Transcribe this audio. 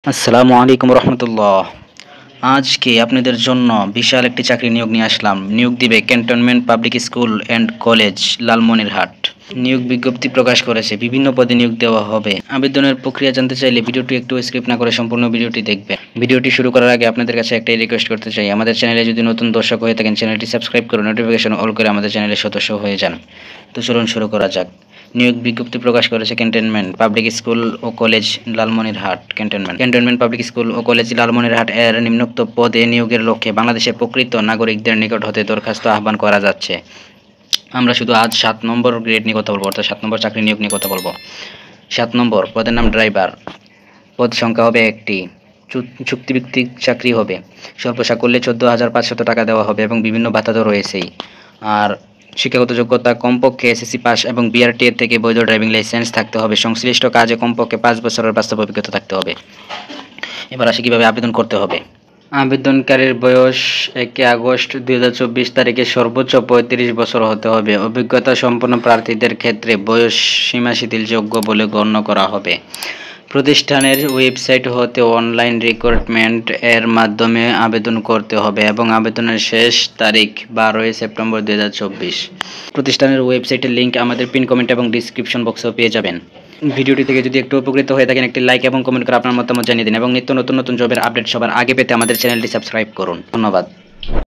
আসসালামু আলাইকুম রহমতুল্লাহ। আজকে আপনাদের জন্য বিশাল একটি চাকরি নিয়োগ নিয়ে আসলাম। নিয়োগ দিবে cantonment public school and college, Lalmonirhat. নিয়োগ বিজ্ঞপ্তি প্রকাশ করেছে, বিভিন্ন পদে নিয়োগ দেওয়া হবে। আবেদনের প্রক্রিয়া জানতে চাইলে ভিডিওটি একটু স্কিপ না করে সম্পূর্ণ ভিডিওটি দেখবেন। ভিডিওটি শুরু করার আগে আপনাদের কাছে একটাই রিকোয়েস্ট করতে চাই, আমাদের চ্যানেলে যদি নতুন দর্শক হয়ে থাকেন চ্যানেলটি সাবস্ক্রাইব করে নোটিফিকেশন অল করে আমাদের চ্যানেলের সদস্য হয়ে যান। তো চলুন শুরু করা যাক। নিয়োগ বিজ্ঞপ্তি প্রকাশ করেছে ক্যান্টনমেন্ট পাবলিক স্কুল ও college, Lalmonirhat. Cantonment public school ও কলেজ, লালমনিরহাট এর নিম্নোক্ত পদে নিয়োগের লক্ষ্যে বাংলাদেশের প্রকৃত নাগরিকদের নিকট হতে দরখাস্ত আহ্বান করা যাচ্ছে। আমরা শুধু আজ 7 নম্বর গ্রেড নিয়ে কথা বলবো, অর্থাৎ 7 নম্বর চাকরি নিয়োগ নিয়ে কথা বলবো। 7 নম্বর পদের নাম ড্রাইভার। পদ সংখ্যা হবে একটি। চুক্তিভিত্তিক চাকরি হবে। স্বল্প সাকল্যে 14,500 টাকা দেওয়া হবে এবং বিভিন্ন ভাতা তো রয়েছেই। আর শিক্ষাগত যোগ্যতা কমপক্ষে এসএসসি পাস এবং বিআরটি এর থেকে বৈধ ড্রাইভিং লাইসেন্স থাকতে হবে। সংশ্লিষ্ট কাজে কমপক্ষে 5 বছরের বাস্তব অভিজ্ঞতা থাকতে হবে। এবার আসি কিভাবে আবেদন করতে হবে। আবেদনকারীর বয়স 1 আগস্ট 2024 তারিখে সর্বোচ্চ 35 বছর হতে হবে। অভিজ্ঞতা সম্পন্ন প্রার্থীদের ক্ষেত্রে বয়স সীমা শিথিলযোগ্য বলে গণ্য করা হবে। প্রতিষ্ঠানের ওয়েবসাইট হতে অনলাইন রিক্রুটমেন্ট এর মাধ্যমে আবেদন করতে হবে এবং আবেদনের শেষ তারিখ 12 সেপ্টেম্বর 2024। প্রতিষ্ঠানের ওয়েবসাইটের লিংক আমাদের পিন কমেন্ট এবং ডিসক্রিপশন বক্সেও পেয়ে যাবেন। ভিডিওটি থেকে যদি একটু উপকৃত হয়ে থাকেন একটি লাইক এবং কমেন্ট করে আপনার মতামত জানিয়ে দিন এবং নিত্য নতুন জবের আপডেট সবার আগে পেতে আমাদের চ্যানেলটি সাবস্ক্রাইব করুন। ধন্যবাদ।